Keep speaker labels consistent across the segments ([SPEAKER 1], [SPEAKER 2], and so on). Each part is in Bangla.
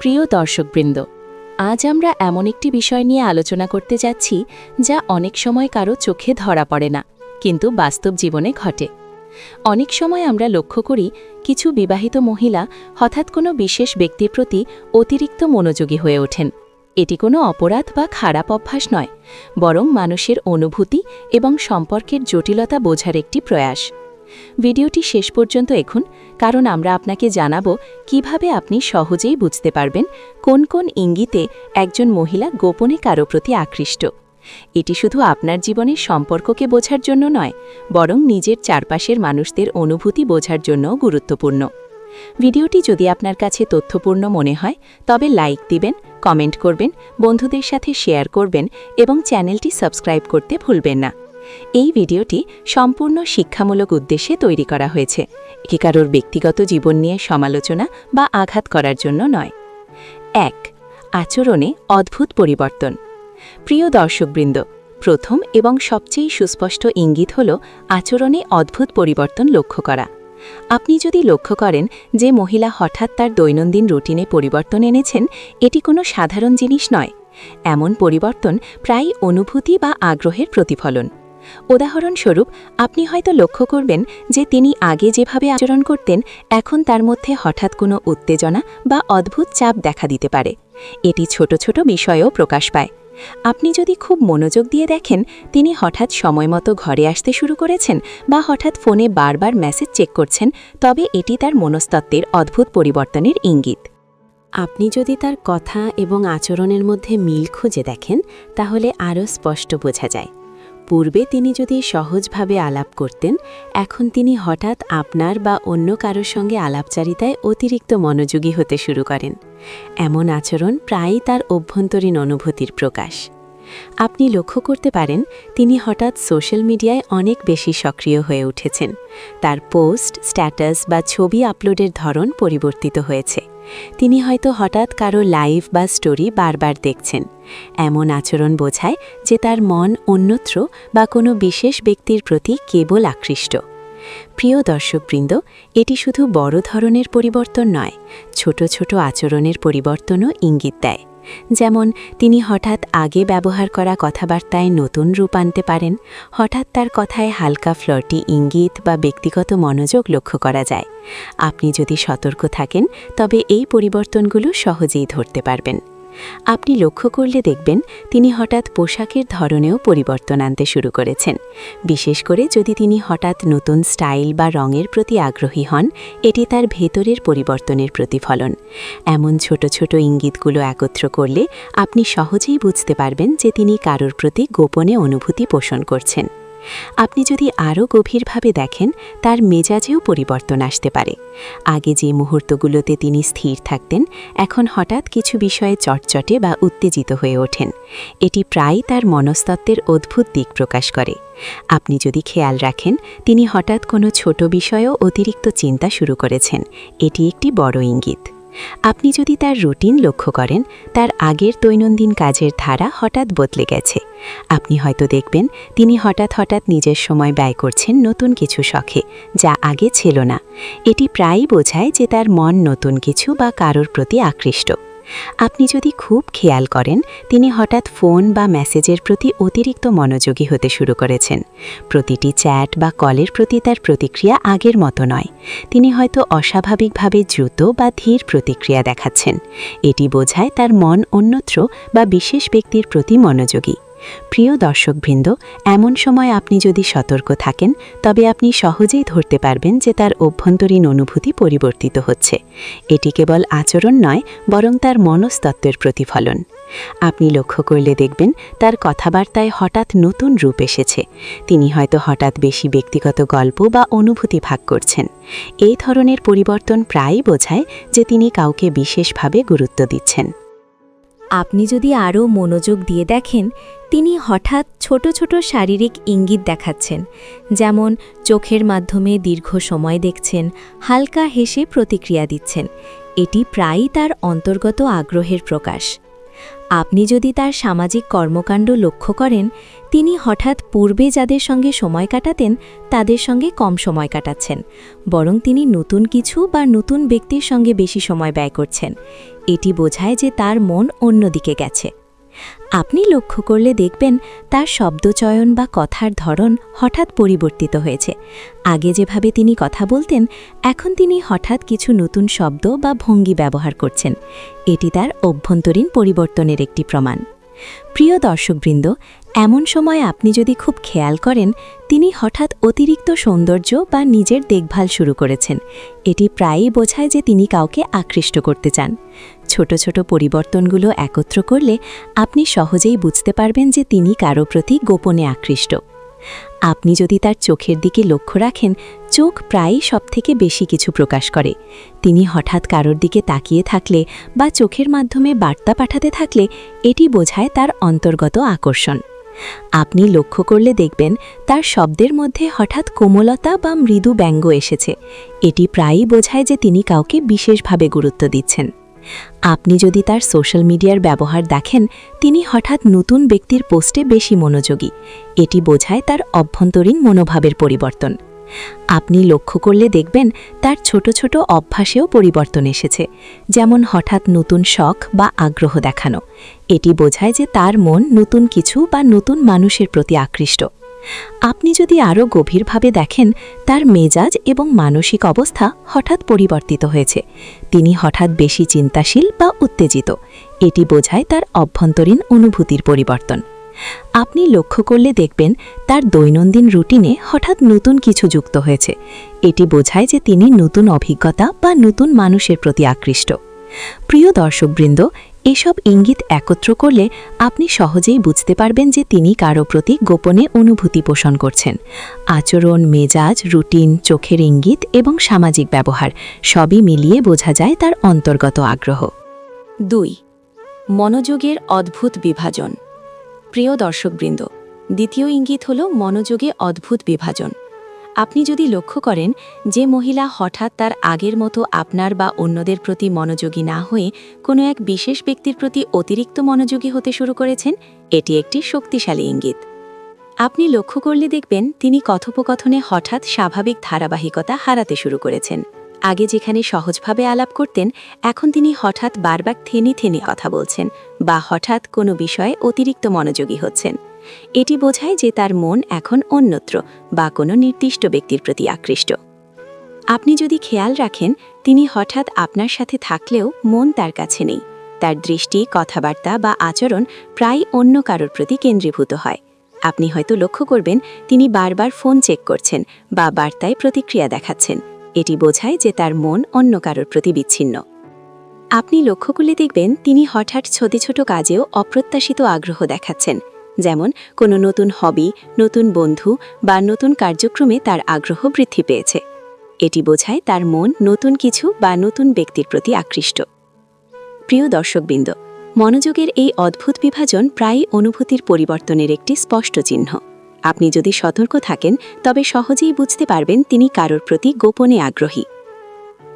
[SPEAKER 1] প্রিয় দর্শকবৃন্দ, আজ আমরা এমন একটি বিষয় নিয়ে আলোচনা করতে যাচ্ছি যা অনেক সময় কারো চোখে ধরা পড়ে না, কিন্তু বাস্তব জীবনে ঘটে। অনেক সময় আমরা লক্ষ্য করি কিছু বিবাহিত মহিলা হঠাৎ কোনো বিশেষ ব্যক্তির প্রতি অতিরিক্ত মনোযোগী হয়ে ওঠেন। এটি কোনো অপরাধ বা খারাপ অভ্যাস নয়, বরং মানুষের অনুভূতি এবং সম্পর্কের জটিলতা বোঝার একটি প্রয়াস। ভিডিওটি শেষ পর্যন্ত দেখুন, কারণ আমরা আপনাকে জানাবো কিভাবে আপনি সহজেই বুঝতে পারবেন কোন কোন ইঙ্গিতে একজন মহিলা গোপনে কারো প্রতি আকৃষ্ট। এটি শুধু আপনার জীবনের সম্পর্ককে বোঝার জন্য নয়, বরং নিজের চারপাশের মানুষদের অনুভূতি বোঝার জন্যও গুরুত্বপূর্ণ। ভিডিওটি যদি আপনার কাছে তথ্যপূর্ণ মনে হয় তবে লাইক দিবেন, কমেন্ট করবেন, বন্ধুদের সাথে শেয়ার করবেন এবং চ্যানেলটি সাবস্ক্রাইব করতে ভুলবেন না। এই ভিডিওটি সম্পূর্ণ শিক্ষামূলক উদ্দেশ্যে তৈরি করা হয়েছে, এটি কারোর ব্যক্তিগত জীবন নিয়ে সমালোচনা বা আঘাত করার জন্য নয়। ১. আচরণে অদ্ভুত পরিবর্তন। প্রিয় দর্শকবৃন্দ, প্রথম এবং সবচেয়ে সুস্পষ্ট ইঙ্গিত হল আচরণে অদ্ভুত পরিবর্তন লক্ষ্য করা। আপনি যদি লক্ষ্য করেন যে মহিলা হঠাৎ তার দৈনন্দিন রুটিনে পরিবর্তন এনেছেন, এটি কোনো সাধারণ জিনিস নয়। এমন পরিবর্তন প্রায় অনুভূতি বা আগ্রহের প্রতিফলন। উদাহরণস্বরূপ, আপনি হয়তো লক্ষ্য করবেন যে তিনি আগে যেভাবে আচরণ করতেন, এখন তার মধ্যে হঠাৎ কোনো উত্তেজনা বা অদ্ভুত চাপ দেখা দিতে পারে। এটি ছোট ছোট বিষয়েও প্রকাশ পায়। আপনি যদি খুব মনোযোগ দিয়ে দেখেন, তিনি হঠাৎ সময়মতো ঘরে আসতে শুরু করেছেন বা হঠাৎ ফোনে বারবার মেসেজ চেক করছেন, তবে এটি তার মনস্তত্ত্বের অদ্ভুত পরিবর্তনের ইঙ্গিত।
[SPEAKER 2] আপনি যদি তার কথা এবং আচরণের মধ্যে মিল খুঁজে দেখেন, তাহলে আরও স্পষ্ট বোঝা যায়। পূর্বে তিনি যদি সহজভাবে আলাপ করতেন, এখন তিনি হঠাৎ আপনার বা অন্য কারোর সঙ্গে আলাপচারিতায় অতিরিক্ত মনোযোগী হতে শুরু করেন। এমন আচরণ প্রায়ই তার অভ্যন্তরীণ অনুভূতির প্রকাশ। আপনি লক্ষ্য করতে পারেন তিনি হঠাৎ সোশ্যাল মিডিয়ায় অনেক বেশি সক্রিয় হয়ে উঠেছেন। তার পোস্ট, স্ট্যাটাস বা ছবি আপলোডের ধরন পরিবর্তিত হয়েছে। তিনি হয়তো হঠাৎ কারো লাইভ বা স্টোরি বারবার দেখছেন। এমন আচরণ বোঝায় যে তার মন অন্যত্র বা কোনো বিশেষ ব্যক্তির প্রতি কেবল আকৃষ্ট। প্রিয় দর্শকবৃন্দ, এটি শুধু বড় ধরনের পরিবর্তন নয়, ছোট ছোট আচরণের পরিবর্তনও ইঙ্গিত দেয়। যেমন, তিনি হঠাৎ আগে ব্যবহার করা কথাবার্তায় নতুন রূপ আনতে পারেন, হঠাৎ তার কথায় হালকা ফ্লার্টি ইঙ্গিত বা ব্যক্তিগত মনোযোগ লক্ষ্য করা যায়। আপনি যদি সতর্ক থাকেন, তবে এই পরিবর্তনগুলো সহজেই ধরতে পারবেন। আপনি লক্ষ্য করলে দেখবেন তিনি হঠাৎ পোশাকের ধরনেও পরিবর্তন আনতে শুরু করেছেন। বিশেষ করে যদি তিনি হঠাৎ নতুন স্টাইল বা রঙের প্রতি আগ্রহী হন, এটি তার ভেতরের পরিবর্তনের প্রতিফলন। এমন ছোট ছোট ইঙ্গিতগুলো একত্র করলে আপনি সহজেই বুঝতে পারবেন যে তিনি কারোর প্রতি গোপনে অনুভূতি পোষণ করছেন। আপনি যদি আরও গভীরভাবে দেখেন, তার মেজাজেও পরিবর্তন আসতে পারে। আগে যে মুহূর্তগুলোতে তিনি স্থির থাকতেন, এখন হঠাৎ কিছু বিষয়ে চটচটে বা উত্তেজিত হয়ে ওঠেন। এটি প্রায়ই তার মনস্তত্ত্বের অদ্ভুত দিক প্রকাশ করে। আপনি যদি খেয়াল রাখেন, তিনি হঠাৎ কোনো ছোট বিষয়েও অতিরিক্ত চিন্তা শুরু করেছেন, এটি একটি বড় ইঙ্গিত। আপনি যদি তার রুটিন লক্ষ্য করেন, তার আগের দৈনন্দিন কাজের ধারা হঠাৎ বদলে গেছে। আপনি হয়তো দেখবেন তিনি হঠাৎ নিজের সময় ব্যয় করছেন নতুন কিছু শখে, যা আগে ছিল না। এটি প্রায়ই বোঝায় যে তার মন নতুন কিছু বা কারোর প্রতি আকৃষ্ট। আপনি যদি খুব খেয়াল করেন, তিনি হঠাৎ ফোন বা মেসেজের প্রতি অতিরিক্ত মনোযোগী হতে শুরু করেছেন। প্রতিটি চ্যাট বা কলের প্রতি তার প্রতিক্রিয়া আগের মতো নয়। তিনি হয়তো অস্বাভাবিকভাবে দ্রুত বা ধীর প্রতিক্রিয়া দেখাচ্ছেন। এটি বোঝায় তার মন অন্যত্র বা বিশেষ ব্যক্তির প্রতি মনোযোগী। প্রিয় দর্শকবৃন্দ, এমন সময় আপনি যদি সতর্ক থাকেন, তবে আপনি সহজেই ধরতে পারবেন যে তার অভ্যন্তরীণ অনুভূতি পরিবর্তিত হচ্ছে। এটি কেবল আচরণ নয়, বরং তার মনস্তত্ত্বের প্রতিফলন। আপনি লক্ষ্য করলে দেখবেন তার কথাবার্তায় হঠাৎ নতুন রূপ এসেছে। তিনি হয়তো হঠাৎ বেশি ব্যক্তিগত গল্প বা অনুভূতি ভাগ করছেন। এই ধরনের পরিবর্তন প্রায়ই বোঝায় যে তিনি কাউকে বিশেষভাবে গুরুত্ব দিচ্ছেন।
[SPEAKER 3] আপনি যদি আরও মনোযোগ দিয়ে দেখেন, তিনি হঠাৎ ছোট ছোট শারীরিক ইঙ্গিত দেখাচ্ছেন। যেমন, চোখের মাধ্যমে দীর্ঘ সময় দেখছেন, হালকা হেসে প্রতিক্রিয়া দিচ্ছেন। এটি প্রায়ই তার অন্তর্গত আগ্রহের প্রকাশ। আপনি যদি তার সামাজিক কর্মকাণ্ড লক্ষ্য করেন, তিনি হঠাৎ পূর্বে যাদের সঙ্গে সময় কাটাতেন তাদের সঙ্গে কম সময় কাটাচ্ছেন, বরং তিনি নতুন কিছু বা নতুন ব্যক্তির সঙ্গে বেশি সময় ব্যয় করছেন। এটি বোঝায় যে তার মন অন্যদিকে গেছে। আপনি লক্ষ্য করলে দেখবেন তার শব্দচয়ন বা কথার ধরন হঠাৎ পরিবর্তিত হয়েছে। আগে যেভাবে তিনি কথা বলতেন, এখন তিনি হঠাৎ কিছু নতুন শব্দ বা ভঙ্গি ব্যবহার করছেন। এটি তার অভ্যন্তরীণ পরিবর্তনের একটি প্রমাণ। প্রিয় দর্শকবৃন্দ, এমন সময় আপনি যদি খুব খেয়াল করেন তিনি হঠাৎ অতিরিক্ত সৌন্দর্য বা নিজের দেখভাল শুরু করেছেন, এটি প্রায়ই বোঝায় যে তিনি কাউকে আকৃষ্ট করতে চান। ছোট ছোট পরিবর্তনগুলো একত্র করলে আপনি সহজেই বুঝতে পারবেন যে তিনি কারো প্রতি গোপনে আকৃষ্ট। আপনি যদি তার চোখের দিকে লক্ষ্য রাখেন, চোখ প্রায়ই সবথেকে বেশি কিছু প্রকাশ করে। তিনি হঠাৎ কারোর দিকে তাকিয়ে থাকলে বা চোখের মাধ্যমে বার্তা পাঠাতে থাকলে এটি বোঝায় তার অন্তর্গত আকর্ষণ। আপনি লক্ষ্য করলে দেখবেন তার শব্দের মধ্যে হঠাৎ কোমলতা বা মৃদু ব্যঙ্গ এসেছে। এটি প্রায়ই বোঝায় যে তিনি কাউকে বিশেষভাবে গুরুত্ব দিচ্ছেন। আপনি যদি তার সোশ্যাল মিডিয়ার ব্যবহার দেখেন, তিনি হঠাৎ নতুন ব্যক্তির পোস্টে বেশি মনোযোগী। এটি বোঝায় তার অভ্যন্তরীণ মনোভাবের পরিবর্তন। আপনি লক্ষ্য করলে দেখবেন তার ছোট ছোট অভ্যাসেও পরিবর্তন এসেছে, যেমন হঠাৎ নতুন শখ বা আগ্রহ দেখানো। এটি বোঝায় যে তার মন নতুন কিছু বা নতুন মানুষের প্রতি আকৃষ্ট। আপনি যদি আরও গভীরভাবে দেখেন, তার মেজাজ এবং মানসিক অবস্থা হঠাৎ পরিবর্তিত হয়েছে। তিনি হঠাৎ বেশি চিন্তাশীল বা উত্তেজিত। এটি বোঝায় তার অভ্যন্তরীণ অনুভূতির পরিবর্তন। আপনি লক্ষ্য করলে দেখবেন তার দৈনন্দিন রুটিনে হঠাৎ নতুন কিছু যুক্ত হয়েছে। এটি বোঝায় যে তিনি নতুন অভিজ্ঞতা বা নতুন মানুষের প্রতি আকৃষ্ট। প্রিয় দর্শকবৃন্দ, এসব ইঙ্গিত একত্র করলে আপনি সহজেই বুঝতে পারবেন যে তিনি কারো প্রতি গোপনে অনুভূতি পোষণ করছেন। আচরণ, মেজাজ, রুটিন, চোখের ইঙ্গিত এবং সামাজিক ব্যবহার সবই মিলিয়ে বোঝা যায় তার অন্তর্গত আগ্রহ।
[SPEAKER 1] 2. মনোযোগের অদ্ভুত বিভাজন। প্রিয় দর্শকবৃন্দ, দ্বিতীয় ইঙ্গিত হল মনোযোগে অদ্ভুত বিভাজন। আপনি যদি লক্ষ্য করেন যে মহিলা হঠাৎ তার আগের মতো আপনার বা অন্যদের প্রতি মনোযোগী না হয়ে কোনো এক বিশেষ ব্যক্তির প্রতি অতিরিক্ত মনোযোগী হতে শুরু করেছেন, এটি একটি শক্তিশালী ইঙ্গিত। আপনি লক্ষ্য করলে দেখবেন তিনি কথোপকথনে হঠাৎ স্বাভাবিক ধারাবাহিকতা হারাতে শুরু করেছেন। আগে যেখানে সহজভাবে আলাপ করতেন, এখন তিনি হঠাৎ বারবার থেনে থেনে কথা বলছেন বা হঠাৎ কোনো বিষয়ে অতিরিক্ত মনোযোগী হচ্ছেন। এটি বোঝায় যে তার মন এখন অন্যত্র বা কোনো নির্দিষ্ট ব্যক্তির প্রতি আকৃষ্ট। আপনি যদি খেয়াল রাখেন, তিনি হঠাৎ আপনার সাথে থাকলেও মন তার কাছে নেই। তার দৃষ্টি, কথাবার্তা বা আচরণ প্রায় অন্য কারোর প্রতি কেন্দ্রীভূত হয়। আপনি হয়তো লক্ষ্য করবেন তিনি বারবার ফোন চেক করছেন বা বার্তায় প্রতিক্রিয়া দেখাচ্ছেন। এটি বোঝায় যে তার মন অন্য কারোর প্রতি বিচ্ছিন্ন। আপনি লক্ষ্য করলে দেখবেন তিনি হঠাৎ ছোট ছোট কাজেও অপ্রত্যাশিত আগ্রহ দেখাচ্ছেন, যেমন কোনো নতুন হবি, নতুন বন্ধু বা নতুন কার্যক্রমে তার আগ্রহ বৃদ্ধি পেয়েছে। এটি বোঝায় তার মন নতুন কিছু বা নতুন ব্যক্তির প্রতি আকৃষ্ট। প্রিয় দর্শকবৃন্দ, মনোযোগের এই অদ্ভুত বিভাজন প্রায়ই অনুভূতির পরিবর্তনের একটি স্পষ্ট চিহ্ন। আপনি যদি সতর্ক থাকেন, তবে সহজেই বুঝতে পারবেন তিনি কারোর প্রতি গোপনে আগ্রহী।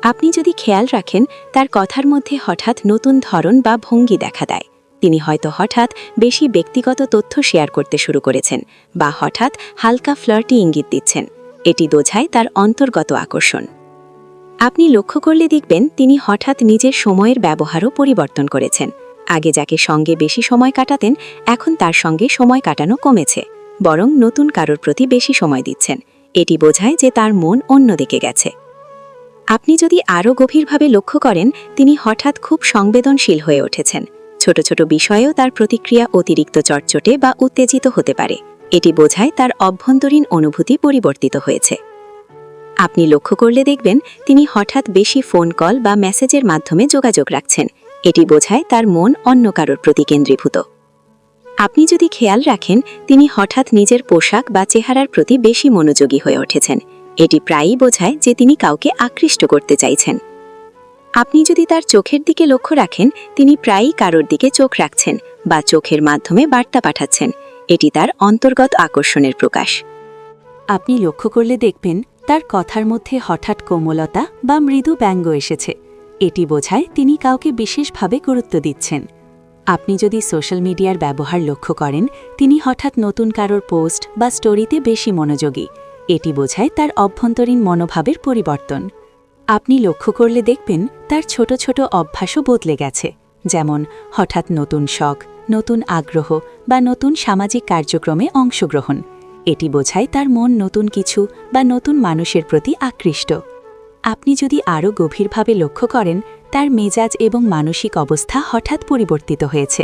[SPEAKER 1] আপনি যদি খেয়াল রাখেন, তার কথার মধ্যে হঠাৎ নতুন ধরন বা ভঙ্গি দেখা দেয়। তিনি হয়তো হঠাৎ বেশি ব্যক্তিগত তথ্য শেয়ার করতে শুরু করেছেন বা হঠাৎ হালকা ফ্লার্টি ইঙ্গিত দিচ্ছেন। এটি বোঝায় তার অন্তর্গত আকর্ষণ। আপনি লক্ষ্য করলে দেখবেন তিনি হঠাৎ নিজের সময়ের ব্যবহারও পরিবর্তন করেছেন। আগে যাকে সঙ্গে বেশি সময় কাটাতেন, এখন তার সঙ্গে সময় কাটানো কমেছে, বরং নতুন কারোর প্রতি বেশি সময় দিচ্ছেন। এটি বোঝায় যে তার মন অন্যদিকে গেছে। আপনি যদি আরও গভীরভাবে লক্ষ্য করেন, তিনি হঠাৎ খুব সংবেদনশীল হয়ে উঠেছেন। ছোট ছোট বিষয়েও তার প্রতিক্রিয়া অতিরিক্ত চটচটে বা উত্তেজিত হতে পারে। এটি বোঝায় তার অভ্যন্তরীণ অনুভূতি পরিবর্তিত হয়েছে। আপনি লক্ষ্য করলে দেখবেন তিনি হঠাৎ বেশি ফোন কল বা মেসেজের মাধ্যমে যোগাযোগ রাখছেন। এটি বোঝায় তার মন অন্য কারোর প্রতি কেন্দ্রীভূত। আপনি যদি খেয়াল রাখেন, তিনি হঠাৎ নিজের পোশাক বা চেহারার প্রতি বেশি মনোযোগী হয়ে উঠেছেন। এটি প্রায়ই বোঝায় যে তিনি কাউকে আকৃষ্ট করতে চাইছেন। আপনি যদি তার চোখের দিকে লক্ষ্য রাখেন, তিনি প্রায়ই কারোর দিকে চোখ রাখছেন বা চোখের মাধ্যমে বার্তা পাঠাচ্ছেন। এটি তার অন্তর্গত আকর্ষণের প্রকাশ।
[SPEAKER 2] আপনি লক্ষ্য করলে দেখবেন তার কথার মধ্যে হঠাৎ কোমলতা বা মৃদু ব্যঙ্গ এসেছে। এটি বোঝায় তিনি কাউকে বিশেষভাবে গুরুত্ব দিচ্ছেন। আপনি যদি সোশ্যাল মিডিয়ার ব্যবহার লক্ষ্য করেন, তিনি হঠাৎ নতুন কারোর পোস্ট বা স্টোরিতে বেশি মনোযোগী। এটি বোঝায় তার অভ্যন্তরীণ মনোভাবের পরিবর্তন। আপনি লক্ষ্য করলে দেখবেন তার ছোট ছোট অভ্যাসও বদলে গেছে, যেমন হঠাৎ নতুন শখ, নতুন আগ্রহ বা নতুন সামাজিক কার্যক্রমে অংশগ্রহণ। এটি বোঝায় তার মন নতুন কিছু বা নতুন মানুষের প্রতি আকৃষ্ট। আপনি যদি আরও গভীরভাবে লক্ষ্য করেন, তার মেজাজ এবং মানসিক অবস্থা হঠাৎ পরিবর্তিত হয়েছে।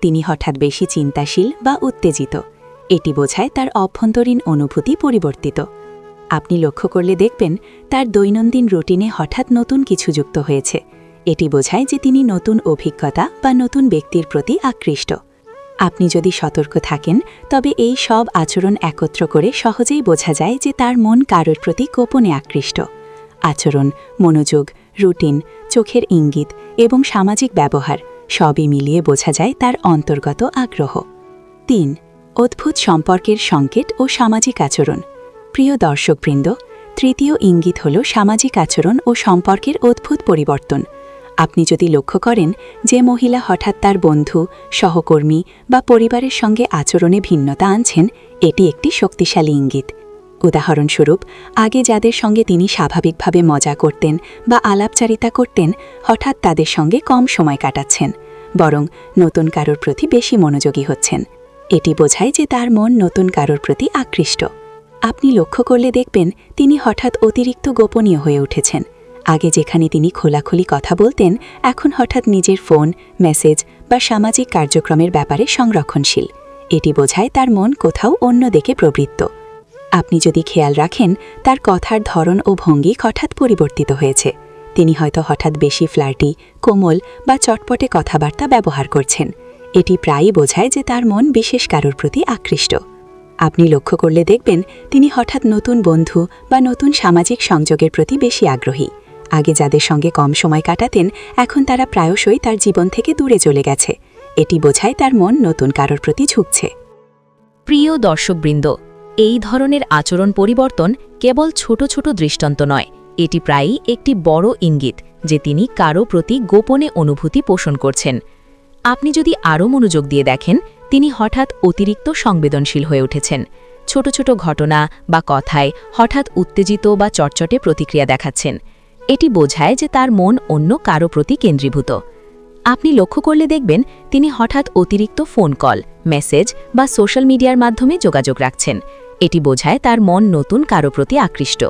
[SPEAKER 2] তিনি হঠাৎ বেশি চিন্তাশীল বা উত্তেজিত। এটি বোঝায় তার অভ্যন্তরীণ অনুভূতি পরিবর্তিত। আপনি লক্ষ্য করলে দেখবেন তার দৈনন্দিন রুটিনে হঠাৎ নতুন কিছু যুক্ত হয়েছে। এটি বোঝায় যে তিনি নতুন অভিজ্ঞতা বা নতুন ব্যক্তির প্রতি আকৃষ্ট। আপনি যদি সতর্ক থাকেন, তবে এই সব আচরণ একত্র করে সহজেই বোঝা যায় যে তার মন কারোর প্রতি গোপনে আকৃষ্ট। আচরণ, মনোযোগ, রুটিন, চোখের ইঙ্গিত এবং সামাজিক ব্যবহার সবই মিলিয়ে বোঝা যায় তার অন্তর্গত আগ্রহ। ৩. অদ্ভুত সম্পর্কের সংকেত ও সামাজিক আচরণ। প্রিয় দর্শকবৃন্দ, তৃতীয় ইঙ্গিত হল সামাজিক আচরণ ও সম্পর্কের অদ্ভুত পরিবর্তন। আপনি যদি লক্ষ্য করেন যে মহিলা হঠাৎ তার বন্ধু, সহকর্মী বা পরিবারের সঙ্গে আচরণে ভিন্নতা আনছেন, এটি একটি শক্তিশালী ইঙ্গিত। উদাহরণস্বরূপ, আগে যাদের সঙ্গে তিনি স্বাভাবিকভাবে মজা করতেন বা আলাপচারিতা করতেন, হঠাৎ তাদের সঙ্গে কম সময় কাটাচ্ছেন, বরং নতুন কারোর প্রতি বেশি মনোযোগী হচ্ছেন। এটি বোঝায় যে তার মন নতুন কারোর প্রতি আকৃষ্ট। আপনি লক্ষ্য করলে দেখবেন তিনি হঠাৎ অতিরিক্ত গোপনীয় হয়ে উঠেছেন। আগে যেখানে তিনি খোলাখুলি কথা বলতেন, এখন হঠাৎ নিজের ফোন, মেসেজ বা সামাজিক কার্যক্রমের ব্যাপারে সংরক্ষণশীল। এটি বোঝায় তার মন কোথাও অন্য দিকে প্রবৃত্ত। আপনি যদি খেয়াল রাখেন, তার কথার ধরন ও ভঙ্গি হঠাৎ পরিবর্তিত হয়েছে। তিনি হয়তো হঠাৎ বেশি ফ্ল্যার্টি, কোমল বা চটপটে কথাবার্তা ব্যবহার করছেন। এটি প্রায়ই বোঝায় যে তার মন বিশেষ কারোর প্রতি আকৃষ্ট। আপনি লক্ষ্য করলে দেখবেন তিনি হঠাৎ নতুন বন্ধু বা নতুন সামাজিক সংযোগের প্রতি বেশি আগ্রহী। আগে যাদের সঙ্গে কম সময় কাটাতেন, এখন তারা প্রায়শই তার জীবন থেকে দূরে চলে গেছে। এটি বোঝায় তার মন নতুন কারোর প্রতি ঝুঁকছে।
[SPEAKER 1] প্রিয় দর্শকবৃন্দ, এই ধরনের আচরণ পরিবর্তন কেবল ছোট ছোট দৃষ্টান্ত নয়, এটি প্রায়ই একটি বড় ইঙ্গিত যে তিনি কারো প্রতি গোপনে অনুভূতি পোষণ করছেন। আপনি যদি আরও মনোযোগ দিয়ে দেখেন, তিনি হঠাৎ অতিরিক্ত সংবেদনশীল হয়ে উঠেছেন। ছোট ছোট ঘটনা বা কথায় হঠাৎ উত্তেজিত বা চটচটে প্রতিক্রিয়া দেখাচ্ছেন। এটি বোঝায় যে তার মন অন্য কারো প্রতি কেন্দ্রীভূত। আপনি লক্ষ্য করলে দেখবেন তিনি হঠাৎ অতিরিক্ত ফোন কল, মেসেজ বা সোশ্যাল মিডিয়ার মাধ্যমে যোগাযোগ রাখছেন। এটি বোঝায় তার মন নতুন কারো প্রতি আকৃষ্ট।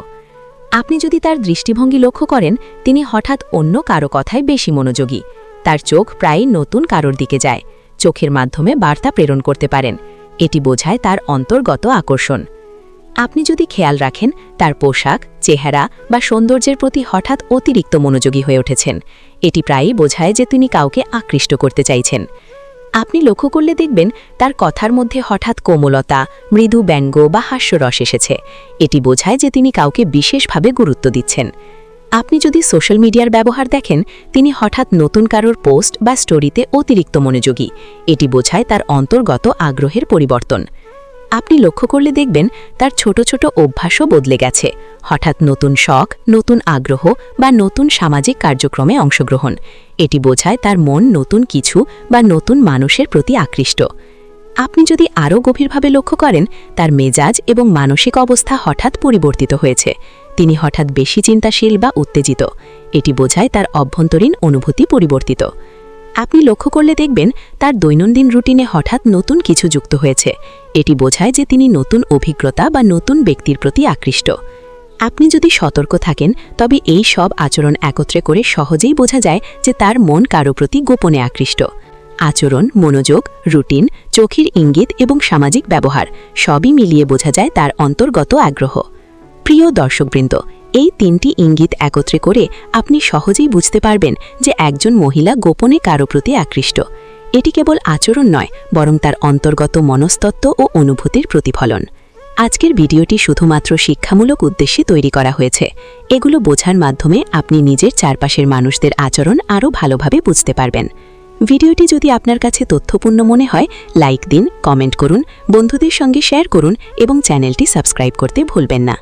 [SPEAKER 1] আপনি যদি তার দৃষ্টিভঙ্গি লক্ষ্য করেন, তিনি হঠাৎ অন্য কারো কথায় বেশি মনোযোগী। তার চোখ প্রায়ই নতুন কারোর দিকে যায়, চোখের মাধ্যমে বার্তা প্রেরণ করতে পারেন। এটি বোঝায় তার অন্তর্গত আকর্ষণ। আপনি যদি খেয়াল রাখেন, তার পোশাক, চেহারা বা সৌন্দর্যের প্রতি হঠাৎ অতিরিক্ত মনোযোগী হয়ে উঠেছেন। এটি প্রায়ই বোঝায় যে তিনি কাউকে আকৃষ্ট করতে চাইছেন। আপনি লক্ষ্য করলে দেখবেন তার কথার মধ্যে হঠাৎ কোমলতা, মৃদু ব্যঙ্গ বা হাস্যরস এসেছে। এটি বোঝায় যে তিনি কাউকে বিশেষভাবে গুরুত্ব দিচ্ছেন। আপনি যদি সোশ্যাল মিডিয়ার ব্যবহার দেখেন, তিনি হঠাৎ নতুন কারোর পোস্ট বা স্টোরিতে অতিরিক্ত মনোযোগী। এটি বোঝায় তার অন্তর্গত আগ্রহের পরিবর্তন। আপনি লক্ষ্য করলে দেখবেন তার ছোট ছোট অভ্যাসও বদলে গেছে। হঠাৎ নতুন শখ, নতুন আগ্রহ বা নতুন সামাজিক কার্যক্রমে অংশগ্রহণ। এটি বোঝায় তার মন নতুন কিছু বা নতুন মানুষের প্রতি আকৃষ্ট। আপনি যদি আরও গভীরভাবে লক্ষ্য করেন, তার মেজাজ এবং মানসিক অবস্থা হঠাৎ পরিবর্তিত হয়েছে। তিনি হঠাৎ বেশি চিন্তাশীল বা উত্তেজিত। এটি বোঝায় তার অভ্যন্তরীণ অনুভূতি পরিবর্তিত। আপনি লক্ষ্য করলে দেখবেন তার দৈনন্দিন রুটিনে হঠাৎ নতুন কিছু যুক্ত হয়েছে। এটি বোঝায় যে তিনি নতুন অভিজ্ঞতা বা নতুন ব্যক্তির প্রতি আকৃষ্ট। আপনি যদি সতর্ক থাকেন, তবে এই সব আচরণ একত্রে করে সহজেই বোঝা যায় যে তার মন কারো প্রতি গোপনে আকৃষ্ট। আচরণ, মনোযোগ, রুটিন, চোখের ইঙ্গিত এবং সামাজিক ব্যবহার সবই মিলিয়ে বোঝা যায় তার অন্তর্গত আগ্রহ। প্রিয় দর্শকবৃন্দ, এই তিনটি ইঙ্গিত একত্রে করে আপনি সহজেই বুঝতে পারবেন যে একজন মহিলা গোপনে কারো প্রতি আকৃষ্ট। এটি কেবল আচরণ নয়, বরং তার অন্তর্গত মনস্তত্ত্ব ও অনুভূতির প্রতিফলন। আজকের ভিডিওটি শুধুমাত্র শিক্ষামূলক উদ্দেশ্যে তৈরি করা হয়েছে। এগুলো বোঝার মাধ্যমে আপনি নিজের চারপাশের মানুষদের আচরণ আরও ভালোভাবে বুঝতে পারবেন। ভিডিওটি যদি আপনার কাছে তথ্যপূর্ণ মনে হয়, লাইক দিন, কমেন্ট করুন, বন্ধুদের সঙ্গে শেয়ার করুন এবং চ্যানেলটি সাবস্ক্রাইব করতে ভুলবেন না।